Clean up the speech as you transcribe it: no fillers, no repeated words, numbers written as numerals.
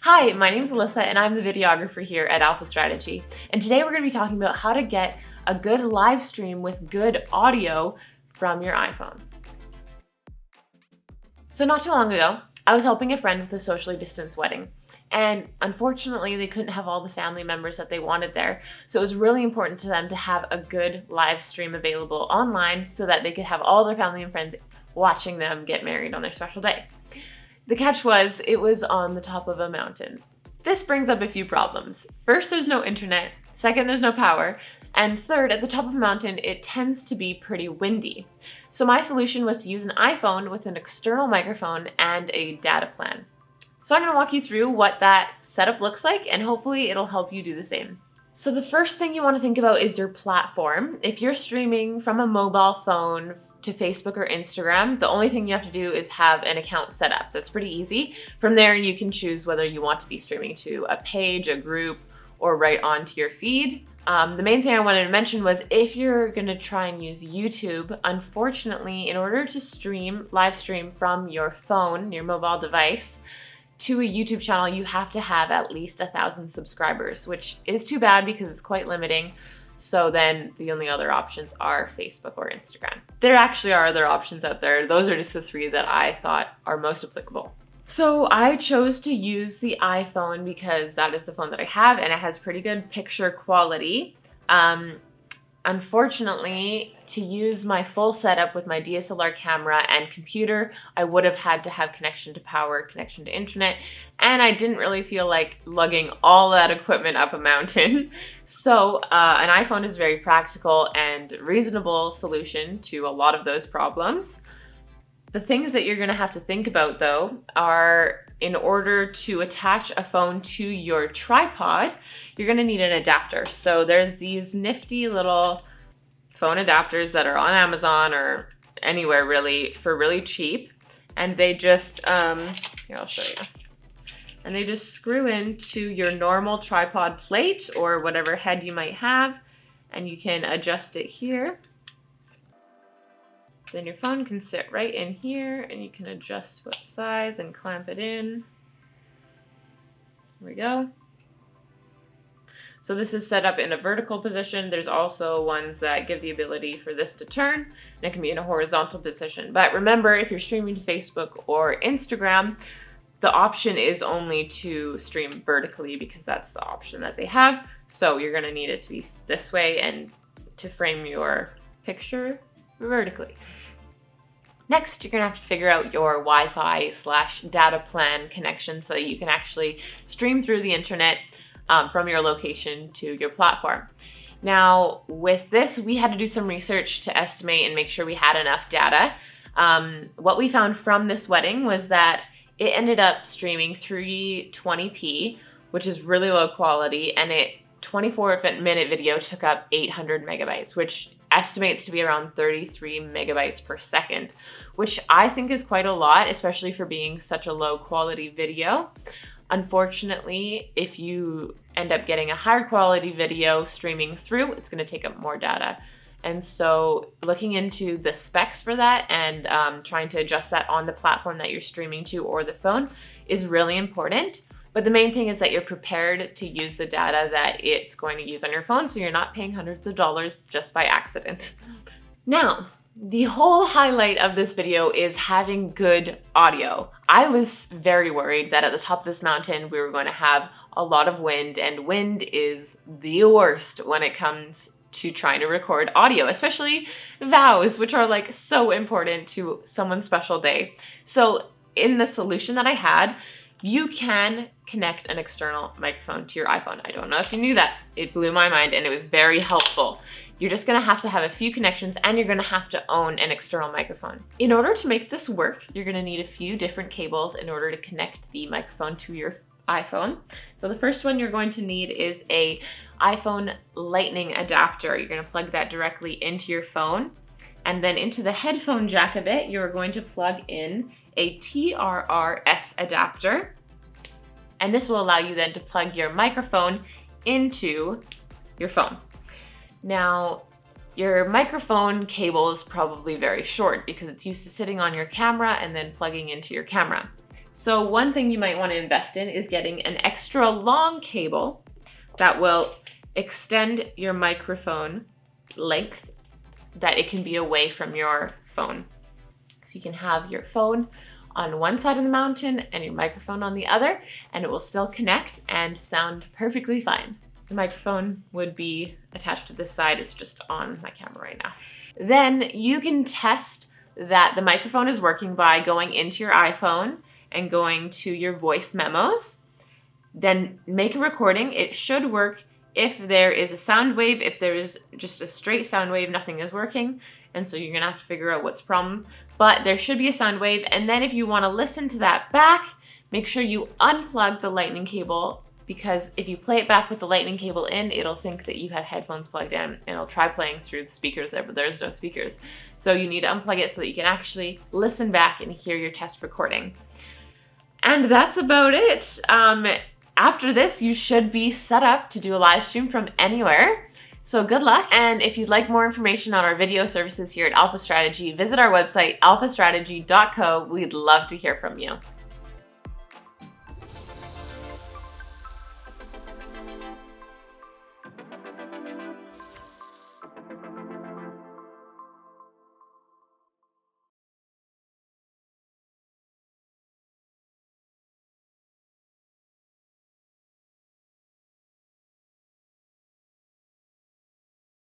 Hi, my name is Elissa and I'm the videographer here at Alpha Strategy. And today we're going to be talking about how to get a good live stream with good audio from your iPhone. So not too long ago, I was helping a friend with a socially distanced wedding. And unfortunately, they couldn't have all the family members that they wanted there. So it was really important to them to have a good live stream available online so that they could have all their family and friends watching them get married on their special day. The catch was, it was on the top of a mountain. This brings up a few problems. First, there's no internet. Second, there's no power. And third, at the top of a mountain, it tends to be pretty windy. So my solution was to use an iPhone with an external microphone and a data plan. So I'm going to walk you through what that setup looks like, and hopefully it'll help you do the same. So the first thing you want to think about is your platform. If you're streaming from a mobile phone to Facebook or Instagram, the only thing you have to do is have an account set up. That's pretty easy. From there, you can choose whether you want to be streaming to a page, a group, or right onto your feed. The main thing I wanted to mention was if you're going to try and use YouTube, unfortunately, in order to live stream from your phone, your mobile device, to a YouTube channel, you have to have at least 1,000 subscribers, which is too bad because it's quite limiting. So then the only other options are Facebook or Instagram. There actually are other options out there. Those are just the three that I thought are most applicable. So I chose to use the iPhone because that is the phone that I have and it has pretty good picture quality. Unfortunately, to use my full setup with my DSLR camera and computer, I would have had to have connection to power, connection to internet, and I didn't really feel like lugging all that equipment up a mountain. So an iPhone is a very practical and reasonable solution to a lot of those problems. The things that you're going to have to think about, though, are in order to attach a phone to your tripod, you're going to need an adapter. So there's these nifty little phone adapters that are on Amazon or anywhere really for really cheap. And they just, here, I'll show you. And they just screw into your normal tripod plate or whatever head you might have. And you can adjust it here. Then your phone can sit right in here and you can adjust what size and clamp it in. There we go. So this is set up in a vertical position. There's also ones that give the ability for this to turn, and it can be in a horizontal position. But remember, if you're streaming to Facebook or Instagram, the option is only to stream vertically because that's the option that they have. So you're gonna need it to be this way and to frame your picture vertically. Next, you're gonna have to figure out your Wi-Fi/data plan connection so that you can actually stream through the internet from your location to your platform. Now, with this, we had to do some research to estimate and make sure we had enough data. What we found from this wedding was that it ended up streaming 320p, which is really low quality, and a 24-minute video took up 800 megabytes, which estimates to be around 33 megabytes per second, which I think is quite a lot, especially for being such a low quality video. Unfortunately, if you end up getting a higher quality video streaming through, it's going to take up more data. And so looking into the specs for that and trying to adjust that on the platform that you're streaming to or the phone is really important. But the main thing is that you're prepared to use the data that it's going to use on your phone, so you're not paying hundreds of dollars just by accident. Now, the whole highlight of this video is having good audio. I was very worried that at the top of this mountain we were going to have a lot of wind, and wind is the worst when it comes to trying to record audio, especially vows, which are like so important to someone's special day. So in the solution that I had, you can connect an external microphone to your iPhone. I don't know if you knew that. It blew my mind and it was very helpful. You're just gonna have to have a few connections and you're gonna have to own an external microphone. In order to make this work, you're gonna need a few different cables in order to connect the microphone to your iPhone. So the first one you're going to need is a iPhone Lightning adapter. You're gonna plug that directly into your phone, and then into the headphone jack of it, you're going to plug in a TRRS adapter. And this will allow you then to plug your microphone into your phone. Now, your microphone cable is probably very short because it's used to sitting on your camera and then plugging into your camera. So one thing you might want to invest in is getting an extra long cable that will extend your microphone length that it can be away from your phone. So you can have your phone on one side of the mountain and your microphone on the other, and it will still connect and sound perfectly fine. The microphone would be attached to this side. It's just on my camera right now. Then you can test that the microphone is working by going into your iPhone and going to your voice memos. Then make a recording. It should work if there is a sound wave. If there is just a straight sound wave, nothing is working. And so you're gonna have to figure out what's the problem. But there should be a sound wave. And then if you wanna listen to that back, make sure you unplug the lightning cable, because if you play it back with the lightning cable in, it'll think that you have headphones plugged in and it'll try playing through the speakers there, but there's no speakers. So you need to unplug it so that you can actually listen back and hear your test recording. And that's about it. After this, you should be set up to do a live stream from anywhere. So good luck. And if you'd like more information on our video services here at Alpha Strategy, visit our website, alphastrategy.co. We'd love to hear from you.